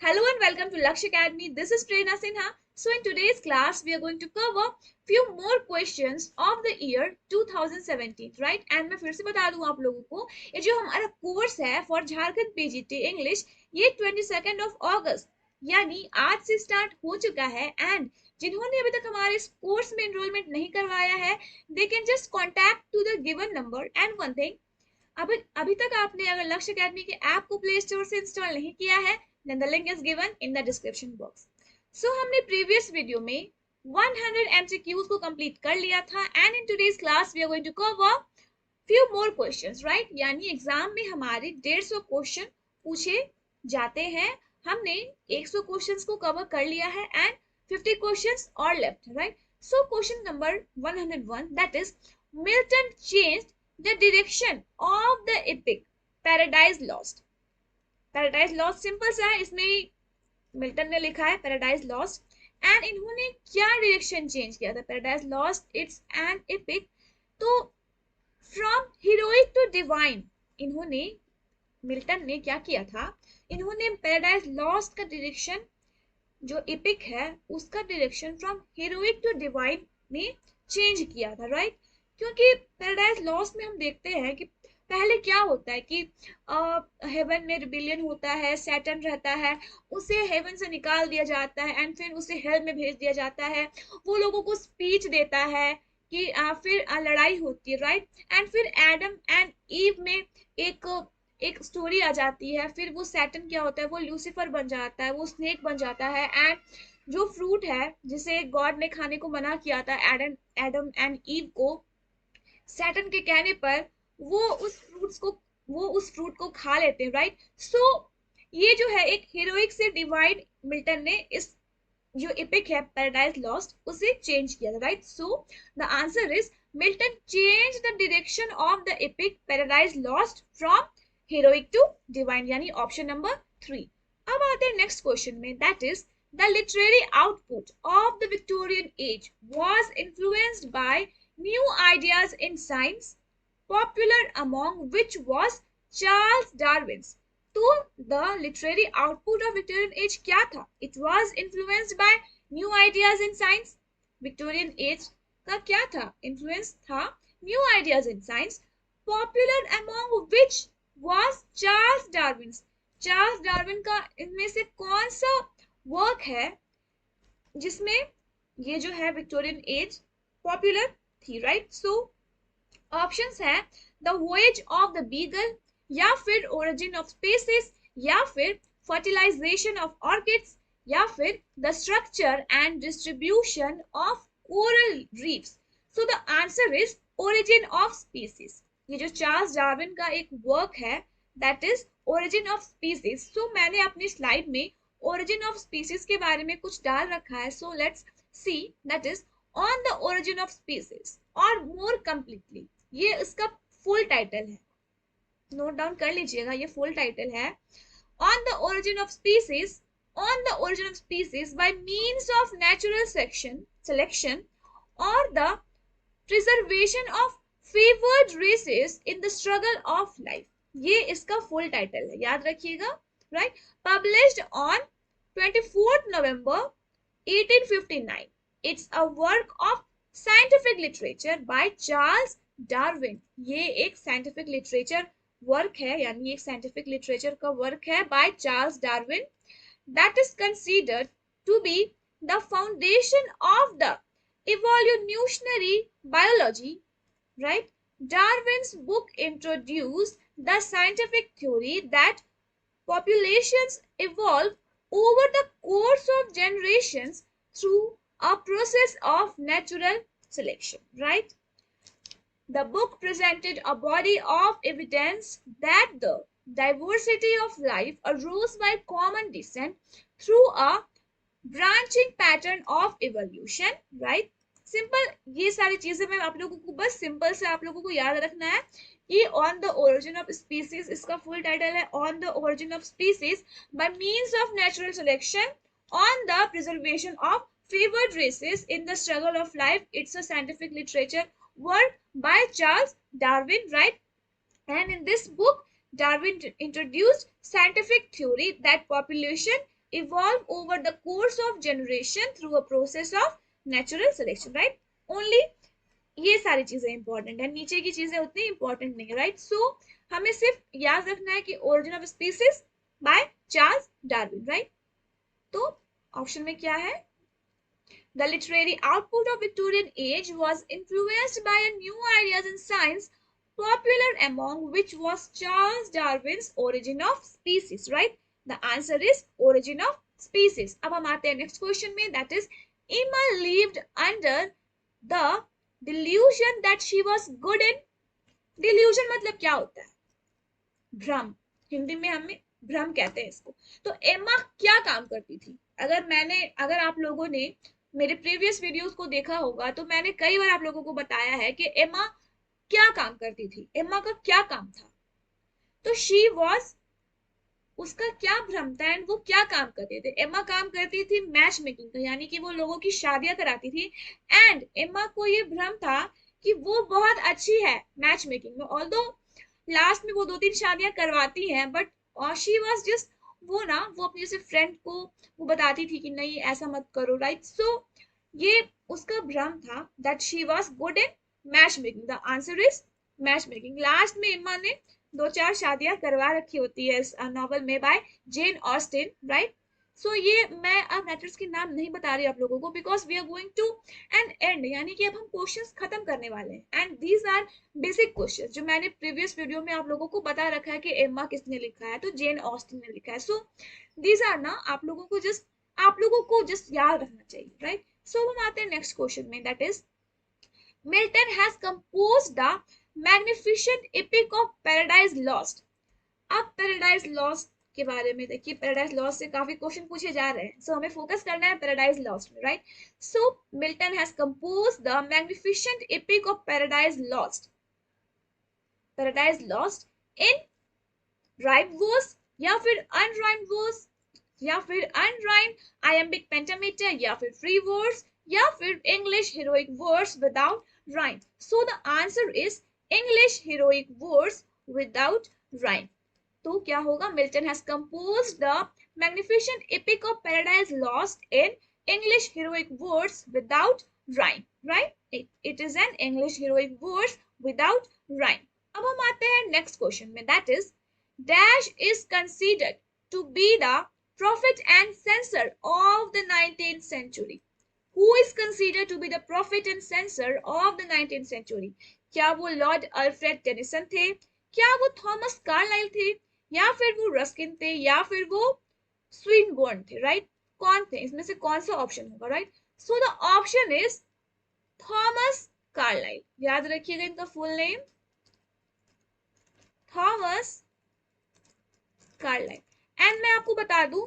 Hello and welcome to Laksh Academy. This is Prerna Sinha. So in today's class, we are going to cover few more questions of the year 2017, right? And मैं फिर से बता दूं आप लोगों को, ये जो हमारा कोर्स है फॉर झारखंड पीजीटी इंग्लिश, ये 22 अगस्त यानी आज से स्टार्ट हो चुका है। एंड जिन्होंने अभी तक हमारे इस कोर्स में एनरोलमेंट नहीं करवाया है, they can just contact to the given number. And one thing, अभी तक आपने अगर लक्ष्य अकेडमी के ऐप को प्ले स्टोर से इंस्टॉल नहीं किया है, then the link is given in the description box. So हमने प्रीवियस वीडियो में 100 MCQs को कंप्लीट कर लिया था and in today's class we are going to cover few more questions, right? यानी एग्जाम में हमारे 150 क्वेश्चन पूछे जाते हैं। हमने 100 क्वेश्चंस को कवर कर लिया है एंड 50 क्वेश्चंस और left, right? So question number 101, that is Milton changed the direction of the epic Paradise Lost. Paradise Lost simple सा है, इसमें मिल्टन ने लिखा है Paradise Lost एंड इन्होंने क्या डायरेक्शन चेंज किया था? Paradise Lost it's an epic, तो फ्रॉम हीरोइक टू डिवाइन इन्होंने, मिल्टन ने क्या किया था? इन्होंने Paradise Lost का डायरेक्शन जो एपिक है उसका direction from heroic to divine में चेंज किया था, राइट? क्योंकि पैराडाइज लॉस्ट में हम देखते हैं कि पहले क्या होता है कि हेवन में रिबिलियन होता है, सैटर्न रहता है, उसे हेवन से निकाल दिया जाता है एंड फिर उसे हेल में भेज दिया जाता है। वो लोगों को स्पीच देता है कि फिर लड़ाई होती है, राइट? एंड फिर एडम एंड ईव में एक स्टोरी आ जाती है। फिर वो सैटर्न क्या होता है, वो लूसीफर बन जाता है, वो स्नेक बन जाता है एंड जो फ्रूट है जिसे गॉड ने खाने को मना किया था एडम एंड ईव को, सैटर्न के कहने पर वो उस फ्रूट को खा लेते हैं, राइट? सो ये जो है एक हीरोइक से डिवाइन, मिल्टन ने इस जो एपिक है पैराडाइज लॉस्ट उसे चेंज किया था, right? So the answer is Milton change the direction of the epic Paradise Lost from heroic to divine, यानी ऑप्शन नंबर 3। अब आते हैं नेक्स्ट क्वेश्चन में, that is the literary output of the Victorian age was influenced by new ideas in science, popular among which was Charles Darwin's. तो the literary output of Victorian age क्या था? It was influenced by new ideas in science. Victorian age का क्या था? Influence था new ideas in science, popular among which was Charles Darwin's. Charles Darwin का इनमें से कौन सा वर्क है जिसमें ये जो है विक्टोरियन एज पॉपुलर थी, राइट? सो ऑप्शंस है द वॉयेज ऑफ द बीगल, या फिर ओरिजिन ऑफ स्पीसीज, या फिर फर्टिलाइजेशन ऑफ ऑर्किड्स, या फिर the structure and distribution of coral reefs. So the answer is origin of species. ये जो चार्ल्स डार्विन का एक वर्क है that is origin of species. So मैंने अपनी स्लाइड में ओरिजिन ऑफ स्पीसीज के बारे में कुछ डाल रखा है, so let's see, that is On the origin of species, और more completely, ये इसका फुल टाइटल है, नोट डाउन कर लीजिएगा, ये फुल टाइटल है On the origin of species, on the origin of species by means of natural selection or the preservation of favored races in the struggle of life। ये इसका full title है, याद रखिएगा, right? Published on 24 November 1859। It's a work of scientific literature by Charles Darwin। ये एक scientific literature work है, यानी एक scientific literature का work है by Charles Darwin, that is considered to be the foundation of the evolutionary biology, right? Darwin's book introduced the scientific theory that populations evolve over the course of generations through a process of natural selection, right? The book presented a body of evidence that the diversity of life arose by common descent through a branching pattern of evolution, right? Simple, ये सारी चीजें मैं आप लोगों को बस simple से आप लोगों को याद रखना है कि on the origin of species, इसका फुल टाइटल है on the origin of species by means of natural selection on the preservation of favored races in the struggle of life. It's a scientific literature work by Charles Darwin, right? And in this book, Darwin introduced scientific theory that population evolve over the course of generation through a process of natural selection, right? Only ये सारी चीजें important है, नीचे की चीजें उतनी important नहीं है, राइट? सो हमें सिर्फ याद रखना है कि origin of species by Charles Darwin, right? तो ऑप्शन में क्या है? The literary output of Victorian age was influenced by a new ideas in science, popular among which was Charles Darwin's Origin of Species, right? The answer is Origin of Species. अब हम आते हैं next question में, that is Emma lived under the delusion that she was good in. Delusion मतलब क्या होता है? भ्रम, हिंदी में हमें भ्रम कहते हैं इसको। तो एम्मा क्या काम करती थी? अगर आप लोगों ने मेरे प्रीवियस वीडियोस को देखा होगा तो मैंने कई बार आप लोगों को बताया है कि एम्मा क्या काम करती थी, एम्मा का क्या काम था। तो शी वॉज, उसका क्या भ्रम था एंड वो क्या काम करते थे? एम्मा काम करती थी मैच मेकिंग का, यानी कि वो लोगों की शादियां कराती थी। एंड एम्मा को ये भ्रम था कि वो बहुत अच्छी है मैच मेकिंग में, ऑल्दो लास्ट में वो 2-3 शादियां करवाती हैं, बट शी वाज जस्ट वो अपनी जैसे फ्रेंड को वो बताती थी कि नहीं ऐसा मत करो, राइट? सो ये उसका भ्रम था that she was good in match making. The answer is match making. Last में इम्मा ने 2-4 शादियां करवा रखी होती है इस नॉवल में बाय जेन ऑस्टिन, राइट? सो ये मैं अब राइटर्स के नाम नहीं बता रही आप लोगों को, because we are going to an end, यानी कि अब हम क्वेश्चंस खत्म करने वाले हैं। And these are basic question जो मैंने प्रीवियस वीडियो में आप लोगों को बता रखा है कि एम्मा किसने लिखा है, तो जेन ऑस्टिन ने लिखा है। सो दीज आर ना आप लोगों को जस्ट याद रखना चाहिए, राइट? सो हम आते हैं नेक्स्ट क्वेश्चन में, that is Milton has composed the magnificent epic of Paradise lost. अब पैराडाइज लॉस्ट के बारे में देखिए, पैराडाइज लॉस्ट से काफी क्वेश्चन पूछे जा रहे हैं, सो हमें फोकस करना है पैराडाइज लॉस्ट में, right? So Milton has composed the magnificent epic of Paradise Lost in rhyme verse या फिर अनराइम्ड वर्स या फिर अनराइम्ड आयम्बिक पेंटामीटर या फिर फ्री वर्स या फिर English heroic verse without rhyme. So the answer is English heroic verse without rhyme. तो क्या होगा? Milton has composed the magnificent epic of Paradise Lost in English heroic verse without rhyme, right? It is an English heroic verse without rhyme. अब हम आते हैं next question में, that is dash is considered to be the prophet and censor of the 19th century. Who is considered to be the prophet and censor of the 19th century? क्या वो Lord Alfred Tennyson थे, क्या वो Thomas Carlyle थे, या फिर वो Ruskin थे, या फिर वो स्विनबोर्न थे, राइट? कौन थे? इसमें से कौन सा ऑप्शन होगा, right? So the option is Thomas Carlyle. याद रखिएगा इनका full name, Thomas Carlyle. And मैं आपको बता दूं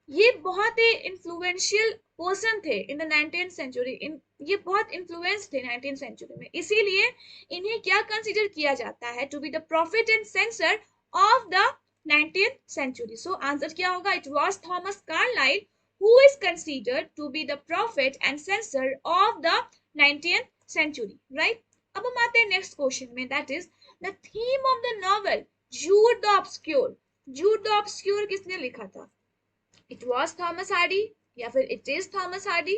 ये बहुत ही इन्फ्लुएंशियल पर्सन थे इन द 19th सेंचुरी। ये बहुत इन्फ्लुएंस थे 19th सेंचुरी में, इसीलिए इन्हें क्या कंसीडर किया जाता है? To be the profit and censor of the 19th century. So answer क्या होगा? It was Thomas Carlyle who is considered to be the prophet and censor of the 19th century, right? अब हम आते हैं next question में, that is the theme of the novel Jude the obscure. Jude the obscure किसने लिखा था? It was Thomas Hardy या फिर it is Thomas Hardy।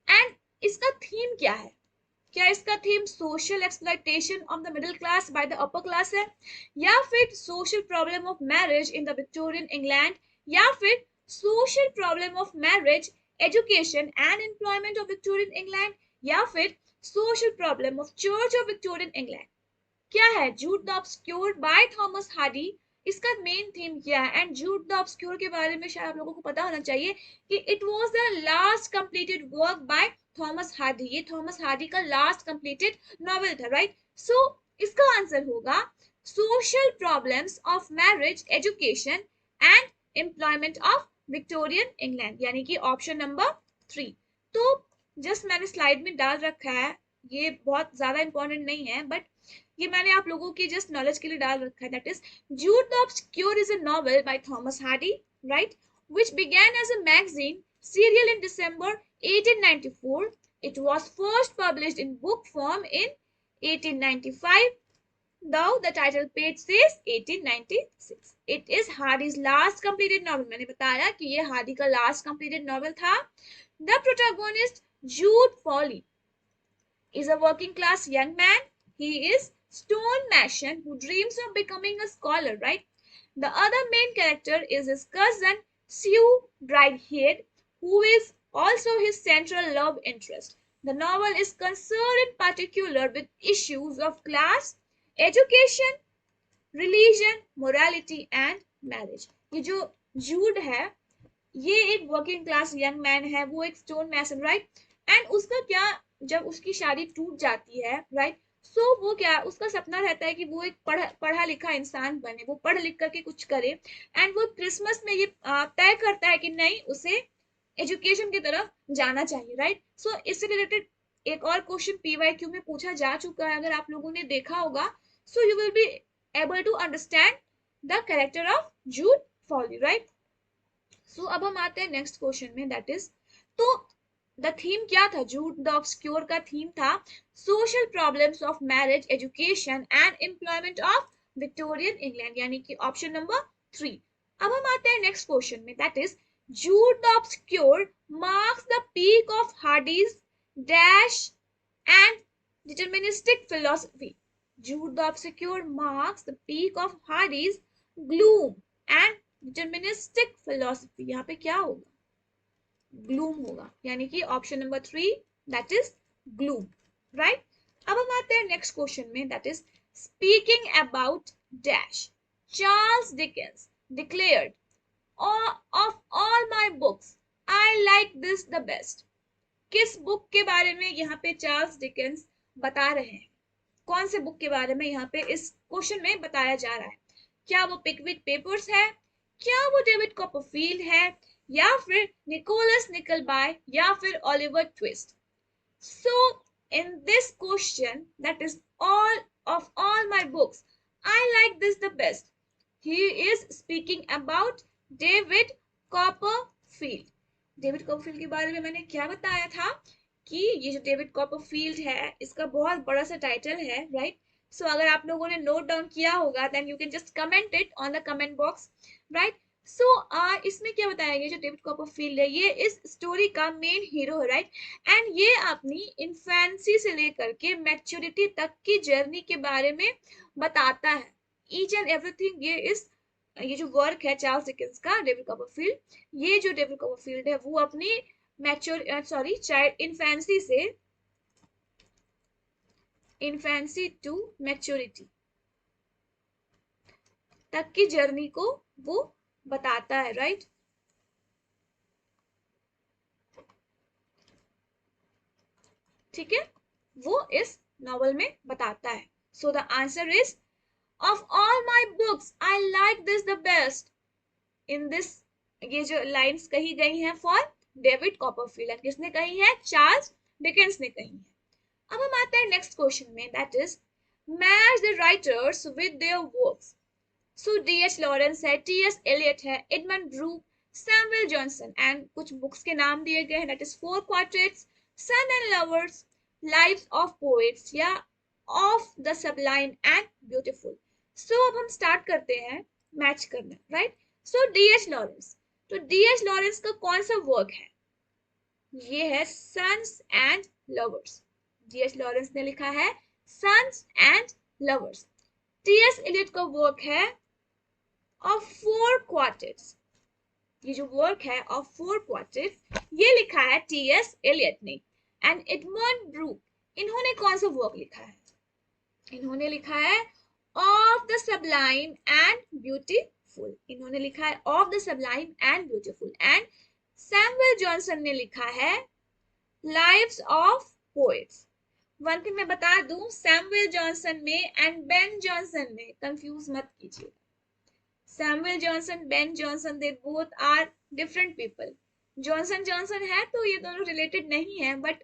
And इसका थीम क्या है? क्या इसका theme social exploitation of the middle class by the upper class है, या फिर social problem of marriage in the Victorian England, या फिर social problem of marriage, education and employment of Victorian England, या फिर social problem of church of Victorian England? क्या है? Jude the obscure by Thomas Hardy, इसका main theme क्या है? And जूड the obscure के बारे में शायद आप लोगों को पता होना चाहिए कि it was the last completed work by Thomas Hardy. ये थॉमस हार्डी का लास्ट कंप्लीटेड नॉवेल था, राइट? सो इसका आंसर होगा social problems of marriage, education and employment of Victorian England, यानी कि ऑप्शन नंबर 3। तो जस्ट मैंने स्लाइड में डाल रखा है, ये बहुत ज्यादा इंपॉर्टेंट नहीं है, बट ये मैंने आप लोगों की जस्ट नॉलेज के लिए डाल रखा है। That is Jude the obscure is a novel by Thomas Hardy, right, which began as a magazine serial in December 1894. It was first published in book form in 1895. Though the title page says 1896. It is Hardy's last completed novel. मैंने बताया कि ये Hardy का last completed novel था. The protagonist Jude Foley is a working class young man. He is stone mason who dreams of becoming a scholar, right? The other main character is his cousin Sue Bridehead, who is also his central love interest. The novel is concerned in particular with issues of class, education, religion, morality and marriage. ये जो जूड है ये एक working class young man है, वो एक stone Mason, right? And उसका क्या, जब उसकी शादी टूट जाती है, राइट, सो वो क्या, उसका सपना रहता है कि वो एक पढ़ा लिखा इंसान बने, वो पढ़ लिख करके कुछ करे. एंड वो क्रिसमस में ये तय करता है कि नहीं, उसे एजुकेशन की तरफ जाना चाहिए, राइट? सो इससे रिलेटेड एक और क्वेश्चन पीवाईक्यू में पूछा जा चुका है, अगर आप लोगों ने देखा होगा. So you will be able to understand the character of Jude Fawley, right? So अब हम आते हैं नेक्स्ट क्वेश्चन में, दैट इज, तो द थीम क्या था? जूड द ऑब्सक्योर का थीम था social problems of marriage, education and employment of Victorian England, यानी कि ऑप्शन नंबर 3. अब हम आते हैं नेक्स्ट क्वेश्चन में, that is Jude the obscure marks the peak of Hardy's dash and deterministic philosophy. Jude the Obscure marks the peak of Hardy's gloom and deterministic philosophy. यहाँ पे क्या होगा? ग्लूम होगा, यानी कि option number 3 that is gloom, right? अब हम आते हैं नेक्स्ट क्वेश्चन में, that is speaking about dash Charles Dickens declared of all my books I like this the best. किस बुक के बारे में यहाँ पे चार्ल्स डिकेंस बता रहे हैं? कौन से बुक के बारे में यहाँ पे इस क्वेश्चन में बताया जा रहा है? क्या वो पिकविक पेपर्स है, क्या वो डेविड कॉपरफील्ड है, या फिर निकोलस निकलबाय, या फिर Oliver twist? So in this question, that is all of all my books I like this the best, he is speaking about David Copperfield. David Copperfield के बारे में मैंने क्या बताया था कि ये जो डेविड कॉपरफील्ड है इसका बहुत बड़ा सा टाइटल है, राइट? सो अगर आप लोगों ने नोट डाउन किया होगा then you can just comment it on the comment box, right? So इसमें क्या बताया गया, जो डेविड कॉपरफील्ड है ये इस स्टोरी का मेन हीरो है, राइट? एंड ये अपनी इन्फेंसी से लेकर के मैच्योरिटी तक की जर्नी के बारे में बताता है, ईच एंड एवरीथिंग. ये जो वर्क है चार्ल्स डिकेंस का, डेविड कॉपरफील्ड, ये जो डेविड कॉपरफील्ड है वो अपनी चाइल्ड इन्फेंसी टू मैच्योरिटी तक की जर्नी को वो बताता है, राइट? ठीक है, वो इस नॉवल में बताता है. सो the answer is of all my books I like this the best. In this, ये जो लाइंस कही गई हैं फॉर डेविड कॉपरफील्ड, किसने कही है? चार्ल्स डिकेंस ने कही है. अब हम आते हैं नेक्स्ट क्वेश्चन में, that is match the writers with their works. So D H. Lawrence है, टी.एस. एलियट है, Edmund Burke, Samuel Johnson, and कुछ बुक्स के नाम दिए गए हैं, that is four quartets, son and lovers, lives of poets, या of the sublime and beautiful. So अब हम स्टार्ट करते हैं मैच करना, राइट? So D H. लॉरेंस, तो डी.एच. लॉरेंस का कौन सा वर्क है? ये है sons and Lovers. D H. Lawrence ने लिखा है sons and lovers. T S. Eliot का वर्क है ऑफ फोर क्वार्टेट्स. ये जो वर्क है ऑफ फोर क्वार्टेट्स ये लिखा है टी.एस. एलियट ने. एंड एडमंड ब्रूक, इन्होंने कौन सा वर्क लिखा है? इन्होंने लिखा है of the sublime and beautiful. इन्होंने लिखा है of the sublime and beautiful. And Samuel Johnson ने लिखा है lives of poets. One thing मैं बता दूं, सैमुअल जॉनसन में एंड बेन जॉनसन में कंफ्यूज मत कीजिए. Samuel Johnson, Ben Johnson, they both are different people. Johnson Johnson है तो ये दोनों रिलेटेड नहीं है, बट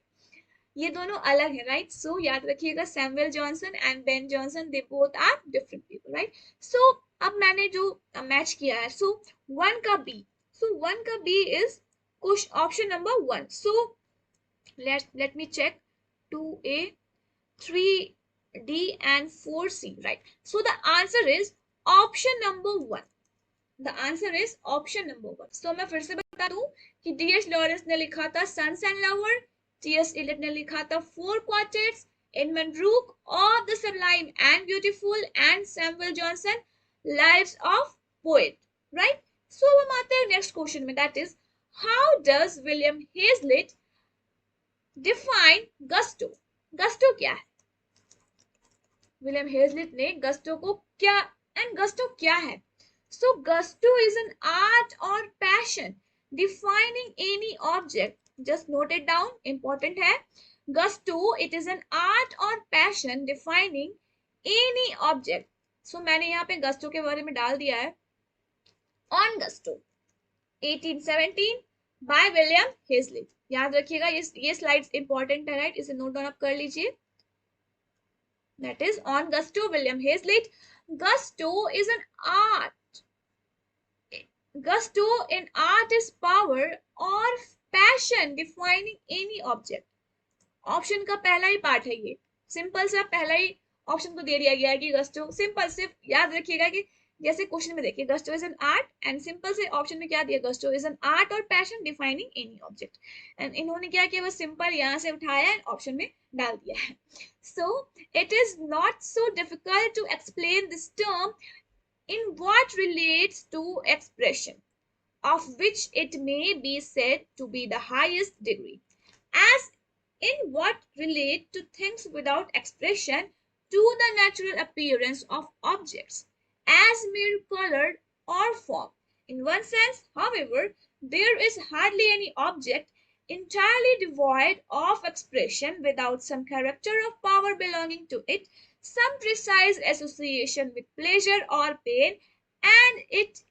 ये दोनों अलग है, राइट? सो याद रखिएगा, Samuel Johnson and Ben Johnson, they both are different people, right? So अब मैंने जो मैच किया है, सो वन का बी, सो वन का B is option number 1. So let me check 2A 3 D and 4C, right? So the answer is option number 1. The answer is option number 1. So मैं फिर से बता दूं कि D.H. लॉरेंस ने लिखा था sons and lover, T.S. Eliot ने लिखा था four quartets, Edmund Burke of the sublime and beautiful, and Samuel Johnson lives of poet, right? So हम आते हैं नेक्स्ट क्वेश्चन में, that is how does William Hazlitt define gusto? Gusto क्या है? William हेजलिट ने गस्टो को क्या, एंड गस्टो क्या है? So gusto is an art or passion defining any object. Just note it down, important है. Gusto, it is an art or passion defining any object. So मैंने यहाँ पे gusto के बारे में डाल दिया है. On gusto, 1817 by William Hazlitt. याद रखिएगा, ये स्लाइड्स इंपॉर्टेंट है, राइट? इसे नोट डाउन आप कर लीजिए. That is on gusto, William Hazlitt. Gusto is an art. Gusto in art is power or passion defining any object. Option का पहला ही पार्ट है ये, सिंपल सा पहला ही ऑप्शन को दे दिया गया है कि गस्टो, सिंपल सिर्फ याद रखिएगा कि जैसे क्वेश्चन में देखिए gusto is an art, and simple से ऑप्शन में क्या दिया, गस्टो इज एन आर्ट और passion defining any object. And इन्होंने क्या किया, बस सिंपल यहाँ से उठाया एंड ऑप्शन में डाल दिया है. So it is not so difficult to explain this term in what relates to expression, of which it may be said to be the highest degree, as in what relate to things without expression to the natural appearance of objects as mere color or form. In one sense, however, there is hardly any object entirely devoid of expression without some character of power belonging to it, some precise association with pleasure or pain, and it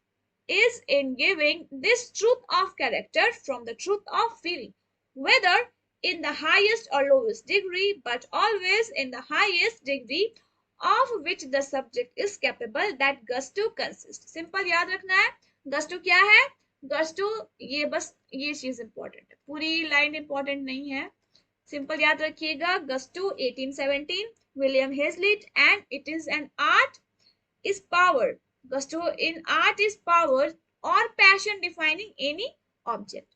is in giving this truth of character from the truth of feeling, whether in the highest or lowest degree, but always in the highest degree of which the subject is capable, that gusto consists. Simple याद रखना है, gusto क्या है? gusto ये बस ये चीज important है, पूरी लाइन इंपॉर्टेंट नहीं है. सिंपल याद रखिएगा, gusto 1817 William Hazlitt, and it is an art is power. Gusto in art is power or passion defining any object.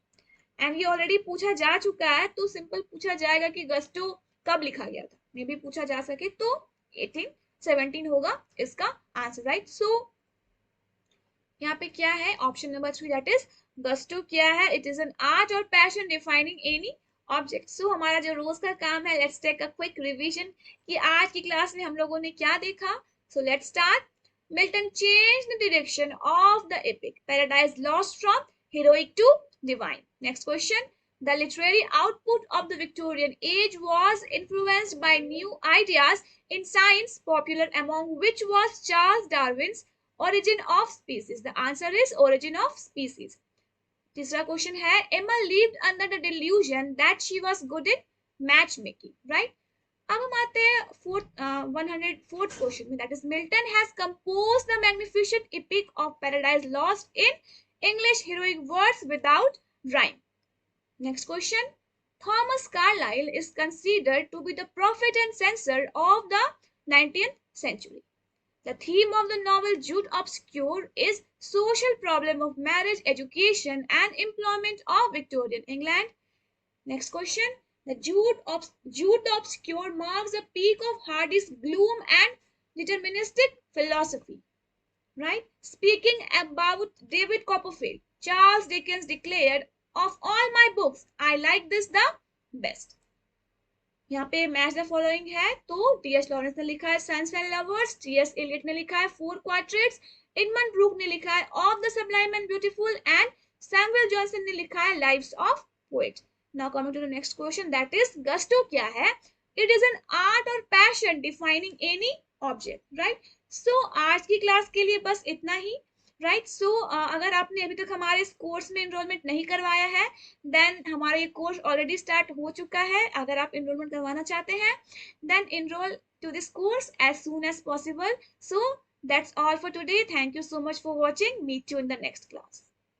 And ये ऑलरेडी पूछा जा चुका है, तो सिंपल पूछा जाएगा कि गस्टो कब लिखा गया था, मे भी पूछा जा सके, तो 1817 होगा इसका आंसर, राइट? सो यहाँ पे क्या है, option number 3, that is gusto क्या है, इट इज एन आर्ट और passion defining any object. So हमारा जो रोज का काम है, let's take a quick revision कि आज की क्लास में हम लोगों ने क्या देखा. So let's start. Milton changed the direction of the epic. Paradise Lost from heroic to divine. Next question. The literary output of the Victorian age was influenced by new ideas in science, popular among which was Charles Darwin's Origin of Species. The answer is Origin of Species. तीसरा question है, Emma lived under the delusion that she was good at matchmaking, right? अब हम आते हैं 104th question में, that is Milton has composed the magnificent epic of Paradise Lost in English heroic words without rhyme. Next question. Thomas Carlyle is considered to be the prophet and censor of the 19th century. The theme of the novel Jude Obscure is social problem of marriage, education, and employment of Victorian England. Next question. The Jude Obscure marks the peak of Hardy's gloom and deterministic philosophy. Right? Speaking about David Copperfield, Charles Dickens declared, "Of all my books, I like this the best." यहाँ पे match the following है, तो T.S.. Lawrence ने लिखा है sons and lovers, T S. Eliot ने लिखा है फोर क्वार्टेट्स, एडमंड ब्रूक ने लिखा है of the sublime and beautiful, and Samuel Johnson ने लिखा है lives of poet. Now coming to the next question, that is gusto क्या है? It is an art or passion defining any object, right? So आज की class के लिए बस इतना ही, right? So अगर आपने अभी तक हमारे इस कोर्स में इनरोलमेंट नहीं करवाया है, then हमारा ये कोर्स ऑलरेडी स्टार्ट हो चुका है. अगर आप इनरोलमेंट करवाना चाहते हैं, then enroll to this course as soon as possible. So that's all for today. Thank you so much for watching. Meet you in the next class.